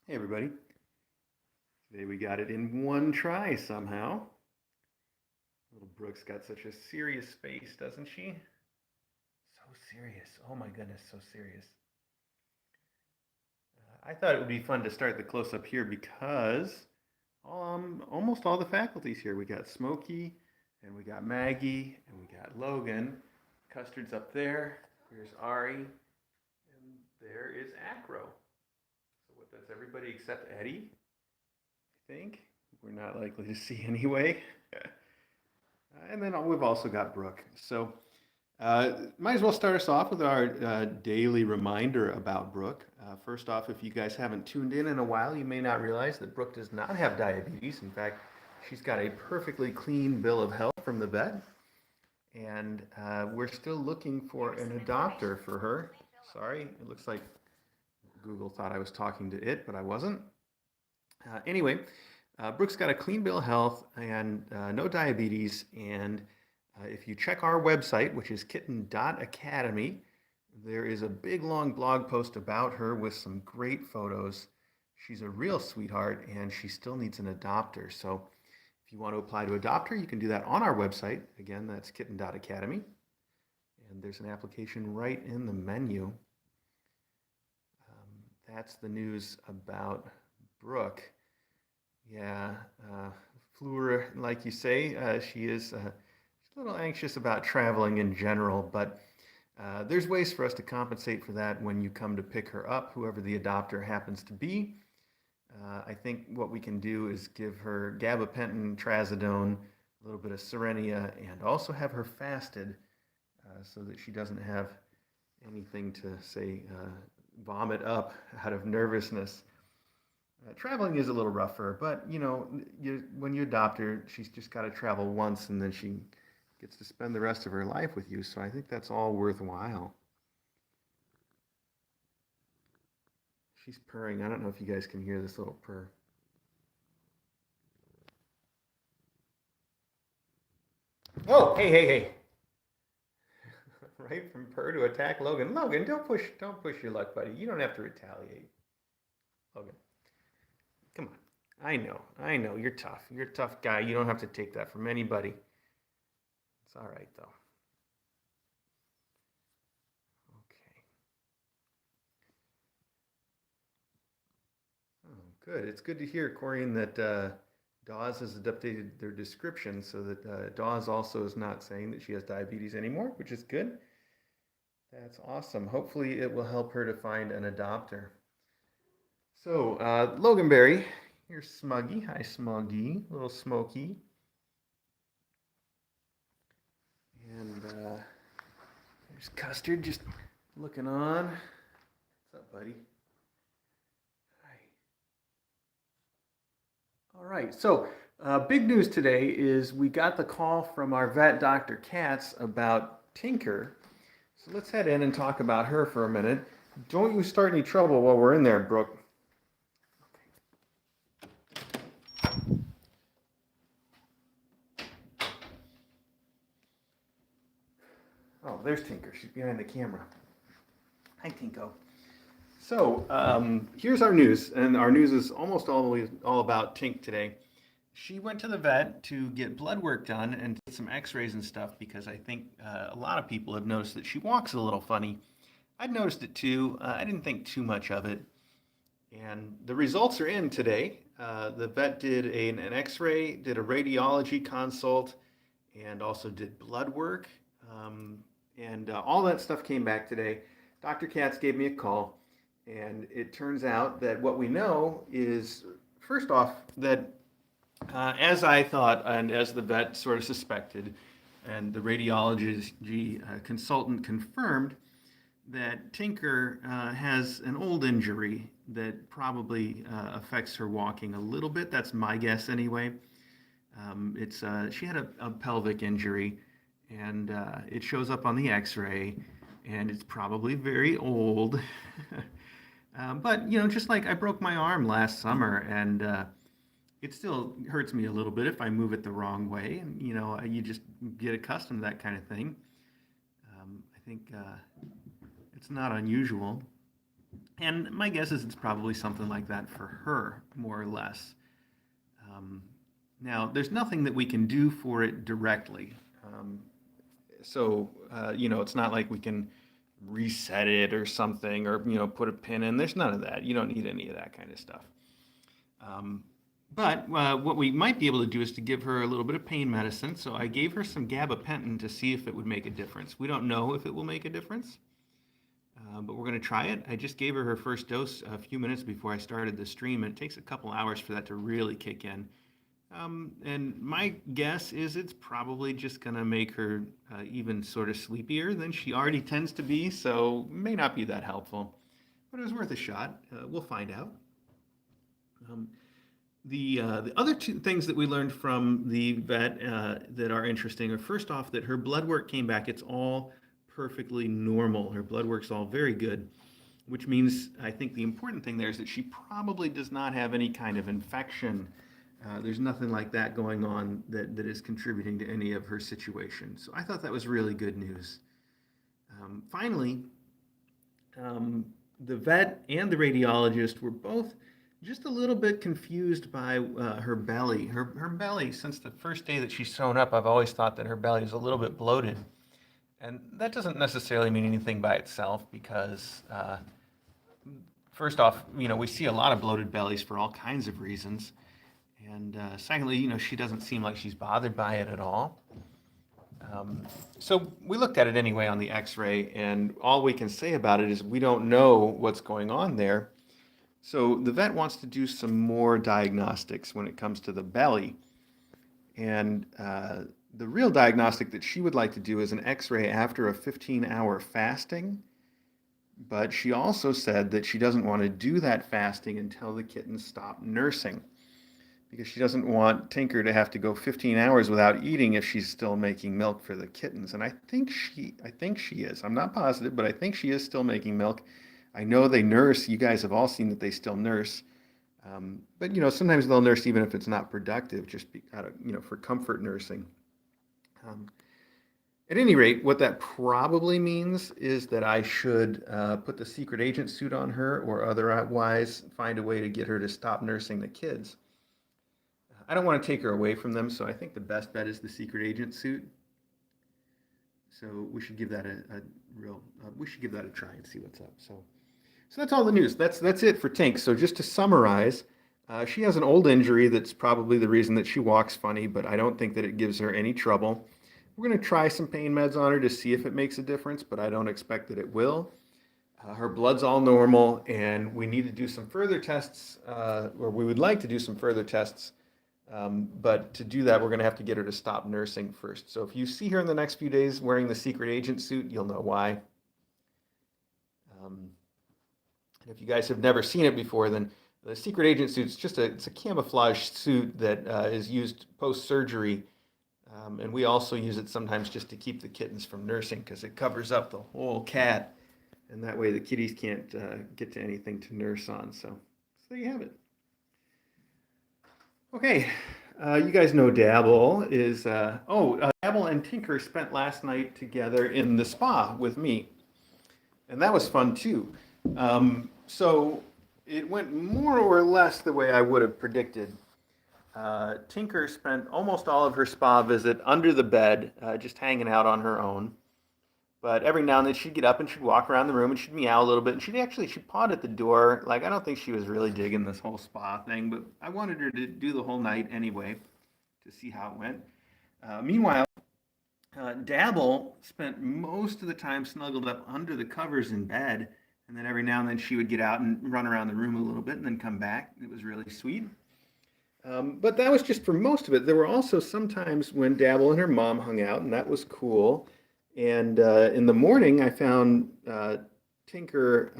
Hey everybody. Today we got it in one try somehow. Little Brooke's got such a serious face, doesn't she? So serious. Oh my goodness, so serious. I thought it would be fun to start the close-up here because almost all the faculty's here. We got Smokey, and we got Maggie, and we got Logan. Custard's up there. Here's Ari, and there is Acro. So what? That's everybody except Eddie, I think. We're not likely to see anyway. And then we've also got Brooke. So might as well start us off with our daily reminder about Brooke. First off, if you guys haven't tuned in a while, you may not realize that Brooke does not have diabetes. In fact, she's got a perfectly clean bill of health from the vet. And we're still looking for an adopter for her. Sorry, it looks like Google thought I was talking to it, but I wasn't. Anyway, Brooke's got a clean bill of health and no diabetes. And if you check our website, which is kitten.academy, there is a big long blog post about her with some great photos. She's a real sweetheart and she still needs an adopter. So if you want to apply to adopt her, you can do that on our website. Again, that's kitten.academy. And there's an application right in the menu. That's the news about Brooke. Yeah, Fleur, like you say, she is a little anxious about traveling in general, but there's ways for us to compensate for that when you come to pick her up, whoever the adopter happens to be. I think what we can do is give her gabapentin, trazodone, a little bit of Serenia, and also have her fasted so that she doesn't have anything to, say, vomit up out of nervousness. Traveling is a little rougher, but when you adopt her, she's just got to travel once, and then she gets to spend the rest of her life with you. So I think that's all worthwhile. She's purring. I don't know if you guys can hear this little purr. Oh, hey, hey, hey! Right from purr to attack Logan. Logan, don't push your luck, buddy. You don't have to retaliate. Logan, come on. I know. You're tough. You're a tough guy. You don't have to take that from anybody. It's all right, though. Okay. Oh, good. It's good to hear, Corrine, that Dawes has updated their description so that Dawes also is not saying that she has diabetes anymore, which is good. That's awesome. Hopefully it will help her to find an adopter. So, Loganberry, here's Smuggy. Hi, Smuggy. Little Smoky. And there's Custard just looking on. What's up, buddy? Hi. All right. So, big news today is we got the call from our vet, Dr. Katz, about Tinker. So let's head in and talk about her for a minute. Don't you start any trouble while we're in there, Brooke. Oh, there's Tinker. She's behind the camera. Hi, Tinko. So here's our news, and our news is almost all about Tink today. She went to the vet to get blood work done and get some x-rays and stuff because I think a lot of people have noticed that she walks a little funny. I'd noticed it too. I didn't think too much of it. And the results are in today. The vet did an x-ray, did a radiology consult, and also did blood work. And all that stuff came back today. Dr. Katz gave me a call, and it turns out that what we know is, first off, that as I thought and as the vet sort of suspected, and the radiology consultant confirmed, that Tinker has an old injury that probably affects her walking a little bit. That's my guess anyway. She had a pelvic injury, and it shows up on the x-ray, and it's probably very old. But just like I broke my arm last summer, and it still hurts me a little bit if I move it the wrong way, and you just get accustomed to that kind of thing. I think it's not unusual. And my guess is it's probably something like that for her, more or less. Um, Now, there's nothing that we can do for it directly. Um, it's not like we can reset it or something or, put a pin in. There's none of that. You don't need any of that kind of stuff. Um, but what we might be able to do is to give her a little bit of pain medicine. So I gave her some gabapentin to see if it would make a difference. We don't know if it will make a difference, but we're going to try it. I just gave her her first dose a few minutes before I started the stream, and it takes a couple hours for that to really kick in. And my guess is it's probably just going to make her even sort of sleepier than she already tends to be, so may not be that helpful. But it was worth a shot. We'll find out. Um, the other two things that we learned from the vet that are interesting are, first off, that her blood work came back. It's all perfectly normal. Her blood work's all very good, which means I think the important thing there is that she probably does not have any kind of infection. There's nothing like that going on that is contributing to any of her situation. So I thought that was really good news. Finally, the vet and the radiologist were both just a little bit confused by her belly. Her belly, since the first day that she's sewn up, I've always thought that her belly is a little bit bloated. And that doesn't necessarily mean anything by itself because, first off, we see a lot of bloated bellies for all kinds of reasons. And secondly, she doesn't seem like she's bothered by it at all. So we looked at it anyway on the x-ray, and all we can say about it is we don't know what's going on there. So the vet wants to do some more diagnostics when it comes to the belly. And the real diagnostic that she would like to do is an x-ray after a 15-hour fasting. But she also said that she doesn't want to do that fasting until the kittens stop nursing, because she doesn't want Tinker to have to go 15 hours without eating if she's still making milk for the kittens. And I think she is. I'm not positive, but I think she is still making milk. I know they nurse. You guys have all seen that they still nurse. But sometimes they'll nurse even if it's not productive, just for comfort nursing. At any rate, what that probably means is that I should put the secret agent suit on her, or otherwise find a way to get her to stop nursing the kids. I don't want to take her away from them, so I think the best bet is the secret agent suit. So we should give that a try and see what's up. So that's all the news. That's it for Tink. So just to summarize, she has an old injury that's probably the reason that she walks funny, but I don't think that it gives her any trouble. We're going to try some pain meds on her to see if it makes a difference, but I don't expect that it will. Her blood's all normal, and we need to do some further tests, or we would like to do some further tests. But to do that, we're going to have to get her to stop nursing first. So if you see her in the next few days wearing the secret agent suit, you'll know why. And if you guys have never seen it before, then the secret agent suit is it's a camouflage suit that is used post-surgery. And we also use it sometimes just to keep the kittens from nursing, because it covers up the whole cat. And that way the kitties can't get to anything to nurse on. So there you have it. Okay, you guys know Dabble is, Dabble and Tinker spent last night together in the spa with me, and that was fun too. So it went more or less the way I would have predicted. Tinker spent almost all of her spa visit under the bed, just hanging out on her own. But every now and then she'd get up and she'd walk around the room and she'd meow a little bit, and she'd pawed at the door. Like, I don't think she was really digging this whole spa thing, but I wanted her to do the whole night anyway to see how it went. Meanwhile, Dabble spent most of the time snuggled up under the covers in bed, and then every now and then she would get out and run around the room a little bit and then come back. It was really sweet. But that was just for most of it. There were also some times when Dabble and her mom hung out, and that was cool. And in the morning, I found Tinker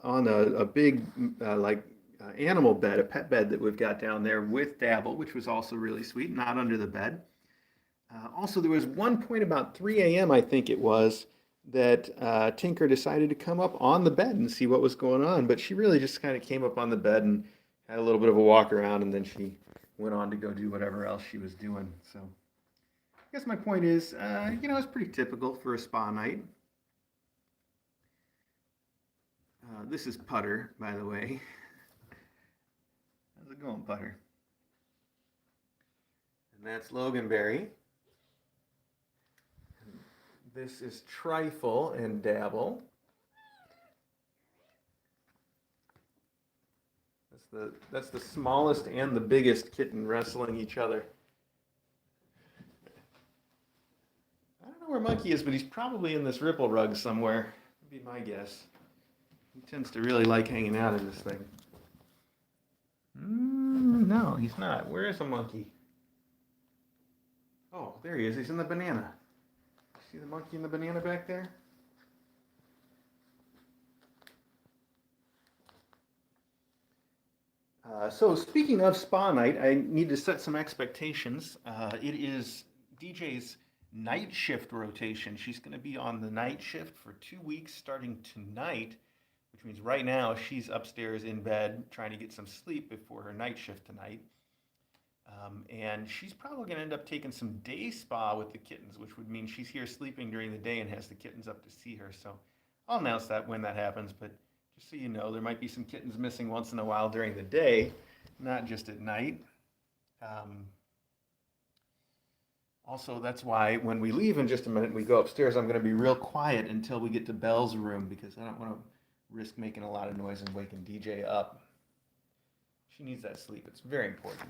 on a big animal bed, a pet bed that we've got down there with Dabble, which was also really sweet, not under the bed. Also, there was one point about 3 a.m., I think it was, that Tinker decided to come up on the bed and see what was going on. But she really just kind of came up on the bed and had a little bit of a walk around, and then she went on to go do whatever else she was doing. So I guess my point is, it's pretty typical for a spa night. This is Putter, by the way. How's it going, Putter? And that's Loganberry. This is Trifle and Dabble. That's the smallest and the biggest kitten wrestling each other. I don't know where Monkey is, but he's probably in this ripple rug somewhere. Would be my guess. He tends to really like hanging out in this thing. No, he's not. Where is the monkey? Oh, there he is. He's in the banana. See the monkey in the banana back there? So speaking of spa night, I need to set some expectations. It is DJ's night shift rotation. She's going to be on the night shift for 2 weeks starting tonight, which means right now she's upstairs in bed trying to get some sleep before her night shift tonight. And she's probably going to end up taking some day spa with the kittens, which would mean she's here sleeping during the day and has the kittens up to see her. So I'll announce that when that happens, but just so you know, there might be some kittens missing once in a while during the day, not just at night. Also, that's why when we leave in just a minute and we go upstairs, I'm going to be real quiet until we get to Belle's room because I don't want to risk making a lot of noise and waking DJ up. She needs that sleep. It's very important.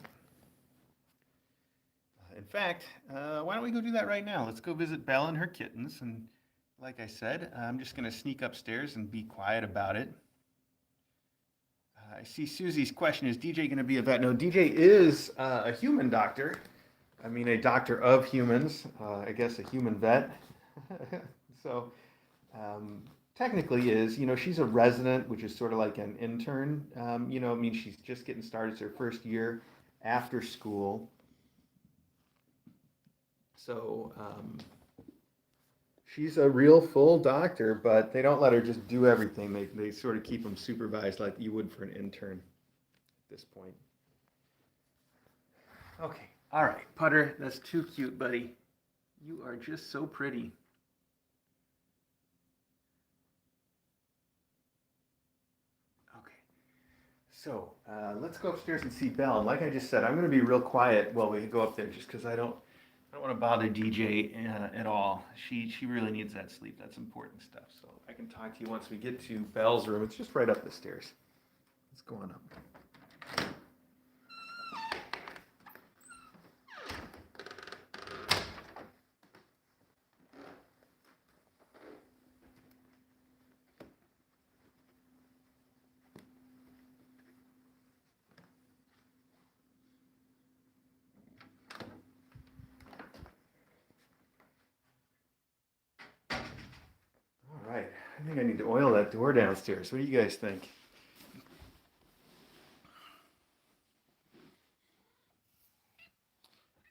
In fact, why don't we go do that right now? Let's go visit Belle and her kittens. And like I said, I'm just going to sneak upstairs and be quiet about it. I see Susie's question, is DJ going to be a vet? No, DJ is a human doctor. I mean, a doctor of humans, I guess a human vet. So technically is, she's a resident, which is sort of like an intern. I mean, she's just getting started. It's her first year after school. So she's a real full doctor, but they don't let her just do everything. They sort of keep them supervised like you would for an intern at this point. Okay, all right, Putter, that's too cute, buddy. You are just so pretty. Okay, so let's go upstairs and see Belle. Like I just said, I'm going to be real quiet while we go up there just because I don't want to bother DJ at all. She really needs that sleep. That's important stuff. So I can talk to you once we get to Belle's room. It's just right up the stairs. Let's go on up. Right. I think I need to oil that door downstairs. What do you guys think?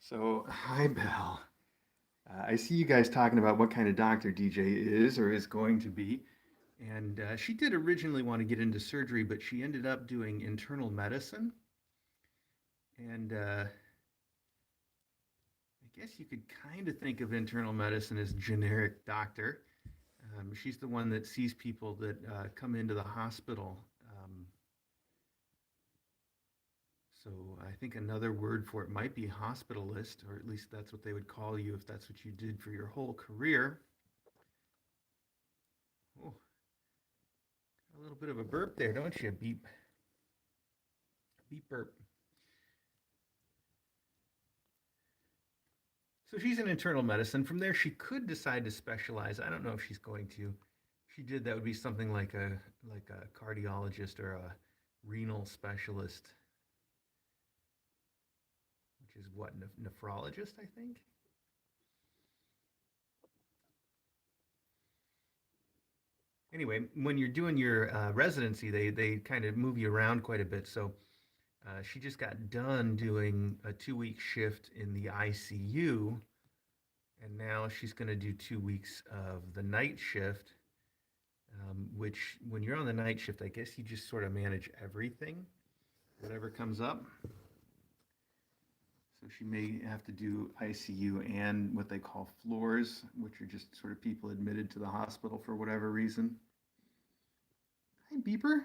So, hi, Belle. I see you guys talking about what kind of doctor DJ is or is going to be. And she did originally want to get into surgery, but she ended up doing internal medicine. And I guess you could kind of think of internal medicine as generic doctor. She's the one that sees people that come into the hospital. So I think another word for it might be hospitalist, or at least that's what they would call you if that's what you did for your whole career. Oh, a little bit of a burp there, don't you? Beep. Beep burp. So she's in internal medicine. From there, she could decide to specialize. I don't know if she's going to. If she did, that would be something like a cardiologist or a renal specialist, which is what, nephrologist, I think. Anyway, when you're doing your residency, they kind of move you around quite a bit. So she just got done doing a 2-week shift in the ICU, and now she's going to do 2 weeks of the night shift, which when you're on the night shift, I guess you just sort of manage everything, whatever comes up. So she may have to do ICU and what they call floors, which are just sort of people admitted to the hospital for whatever reason. Hi, Beeper.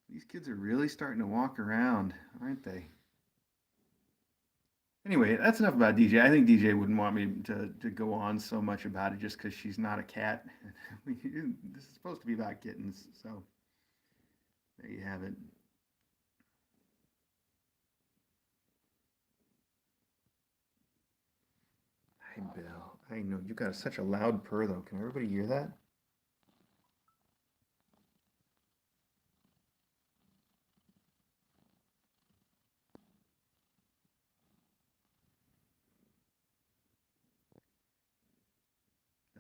These kids are really starting to walk around, aren't they? Anyway, that's enough about DJ. I think DJ wouldn't want me to go on so much about it just because she's not a cat. This is supposed to be about kittens, so there you have it. Hi, Belle. I know you got such a loud purr, though. Can everybody hear that?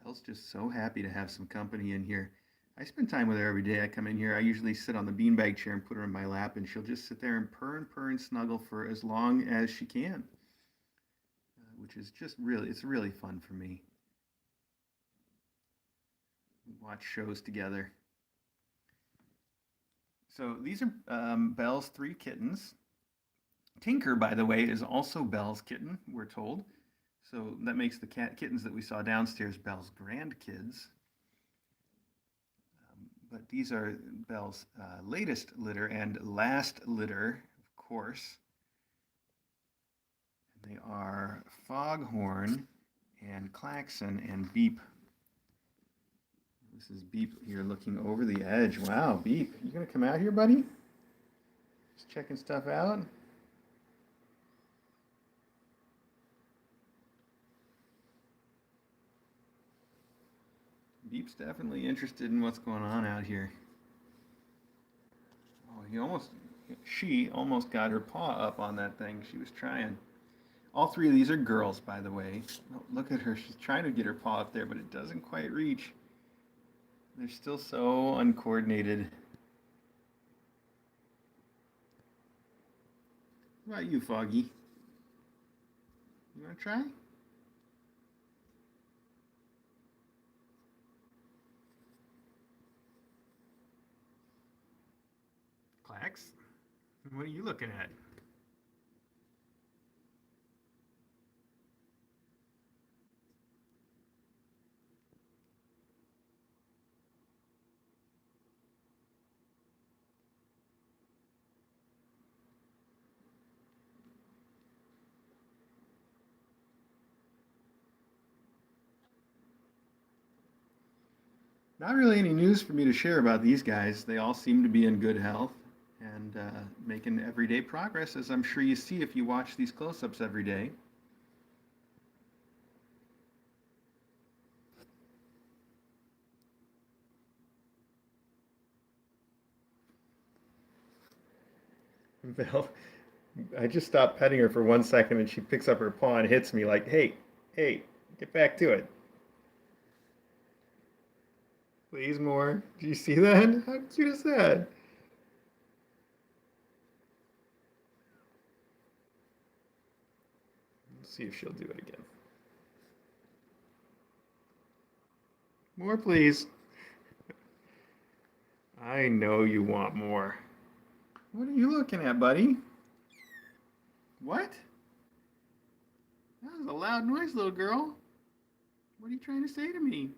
Belle's just so happy to have some company in here. I spend time with her every day. I come in here. I usually sit on the beanbag chair and put her in my lap, and she'll just sit there and purr and snuggle for as long as she can, which is just really, it's really fun for me. We watch shows together. So these are Belle's 3 kittens. Tinker, by the way, is also Belle's kitten, we're told. So that makes the kittens that we saw downstairs Belle's grandkids. But these are Belle's latest litter and last litter, of course. And they are Foghorn and Klaxon and Beep. This is Beep here looking over the edge. Wow, Beep, you gonna come out here, buddy? Just checking stuff out. Beep's definitely interested in what's going on out here. Oh, she almost got her paw up on that thing. She was trying. All 3 of these are girls, by the way. Oh, look at her. She's trying to get her paw up there, but it doesn't quite reach. They're still so uncoordinated. What about you, Foggy? You want to try? Clax? What are you looking at? Not really any news for me to share about these guys. They all seem to be in good health and making everyday progress, as I'm sure you see if you watch these close-ups every day. Belle, I just stopped petting her for 1 second and she picks up her paw and hits me like, hey, hey, get back to it. Please more. Do you see that? How cute is that? Let's see if she'll do it again. More, please. I know you want more. What are you looking at, buddy? What? That was a loud noise, little girl. What are you trying to say to me?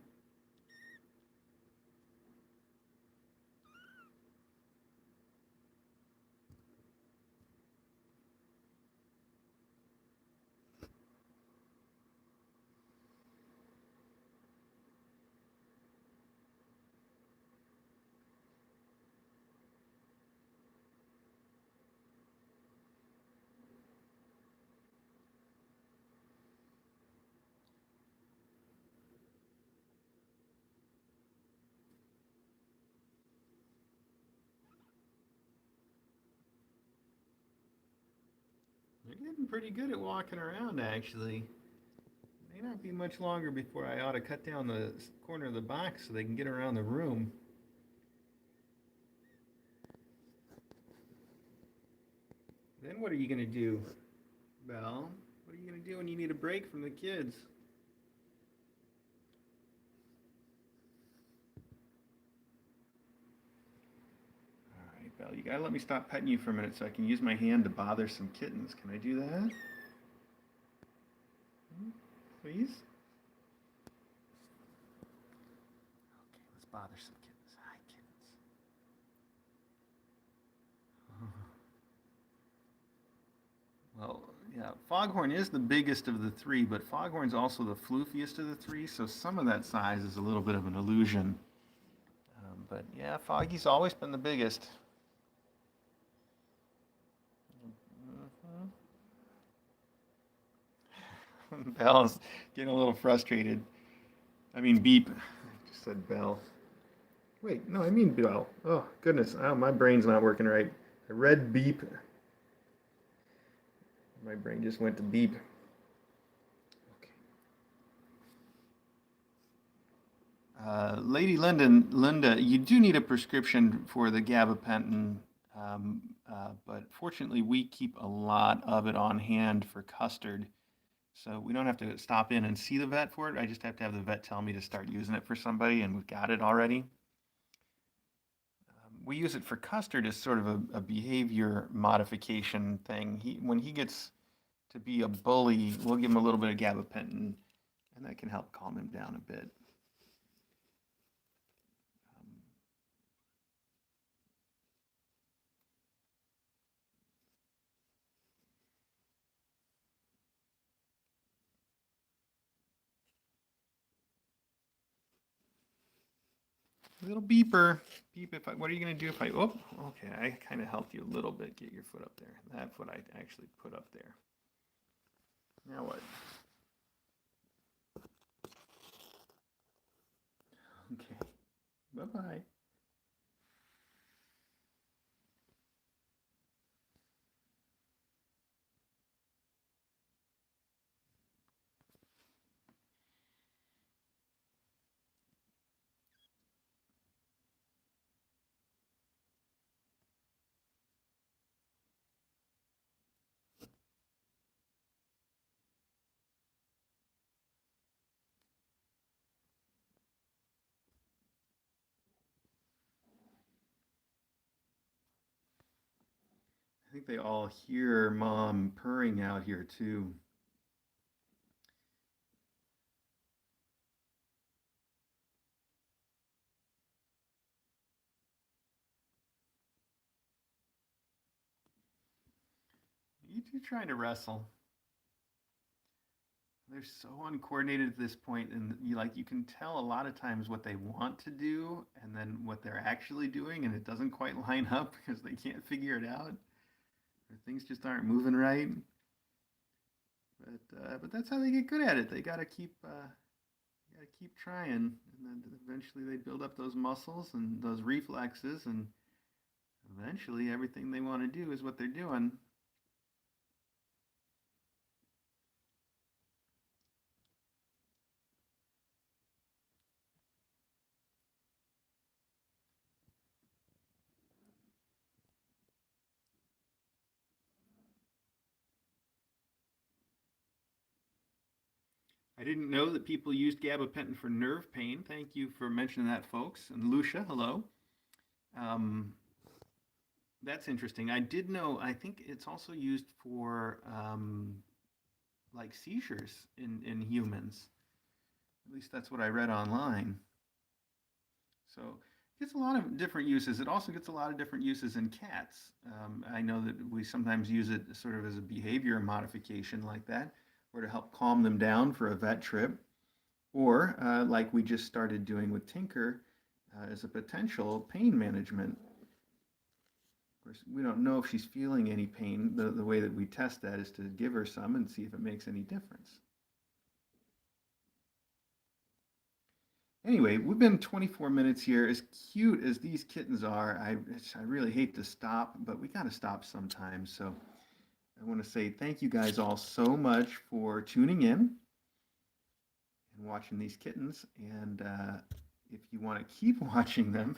They're getting pretty good at walking around, actually. May not be much longer before I ought to cut down the corner of the box so they can get around the room. Then what are you going to do, Belle? What are you going to do when you need a break from the kids? All right, Belle, you got to let me stop petting you for a minute so I can use my hand to bother some kittens. Can I do that? Please? Okay, let's bother some kittens. Hi, kitty. Yeah, Foghorn is the biggest of the three, but Foghorn's also the floofiest of the three, so some of that size is a little bit of an illusion. But yeah, Foggy's always been the biggest. Belle's getting a little frustrated. I mean, Beep. I just said Belle. Wait, no, I mean Belle. Oh, goodness. Oh, my brain's not working right. I read Beep. My brain just went to Beep. Okay. Lady Linda, you do need a prescription for the gabapentin, but fortunately, we keep a lot of it on hand for custard. So we don't have to stop in and see the vet for it. I just have to have the vet tell me to start using it for somebody, and we've got it already. We use it for custard as sort of a behavior modification thing. When he gets to be a bully, we'll give him a little bit of gabapentin, and that can help calm him down a bit. Little beeper. Beep if I, what are you going to do if I, oh, okay, I kind of helped you a little bit get your foot up there. That foot I actually put up there. Now what? Okay. Bye-bye. I think they all hear mom purring out here too. You two trying to wrestle. They're so uncoordinated at this point, and you can tell a lot of times what they want to do and then what they're actually doing, and it doesn't quite line up because they can't figure it out, or things just aren't moving right. But that's how they get good at it. They gotta keep trying, and then eventually they build up those muscles and those reflexes, and eventually everything they want to do is what they're doing. I didn't know that people used gabapentin for nerve pain. Thank you for mentioning that, folks. And Lucia, hello. Um, that's interesting. I did know. I think it's also used for like seizures in humans. At least that's what I read online. So it gets a lot of different uses. It also gets a lot of different uses in cats. I know that we sometimes use it sort of as a behavior modification like that, or to help calm them down for a vet trip, or like we just started doing with Tinker, as a potential pain management. Of course, we don't know if she's feeling any pain. The way that we test that is to give her some and see if it makes any difference. Anyway, we've been 24 minutes here. As cute as these kittens are, I really hate to stop, but we got to stop sometime. So I want to say thank you guys all so much for tuning in and watching these kittens. And if you want to keep watching them,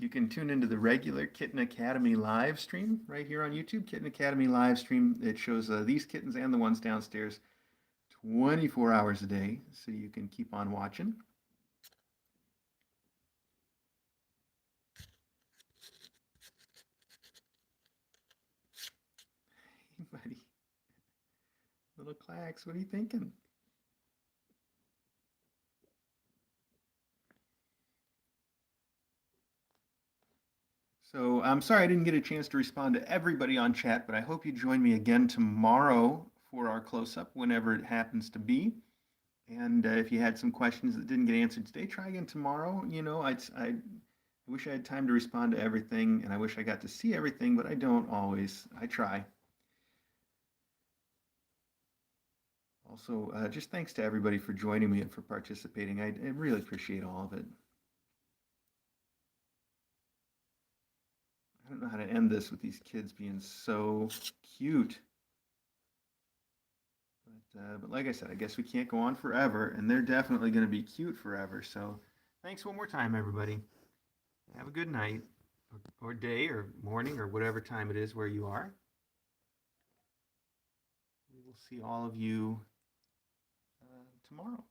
you can tune into the regular Kitten Academy live stream right here on YouTube. Kitten Academy live stream. It shows these kittens and the ones downstairs 24 hours a day, so you can keep on watching. Hey, buddy. Little Clax, what are you thinking? So I'm sorry I didn't get a chance to respond to everybody on chat, but I hope you join me again tomorrow for our close-up, whenever it happens to be. And if you had some questions that didn't get answered today, try again tomorrow. You know, I wish I had time to respond to everything, and I wish I got to see everything, but I don't always. I try. Also, just thanks to everybody for joining me and for participating. I really appreciate all of it. I don't know how to end this with these kids being so cute. But like I said, I guess we can't go on forever, and they're definitely going to be cute forever. So thanks one more time, everybody. Have a good night, or day, or morning, or whatever time it is where you are. We will see all of you tomorrow.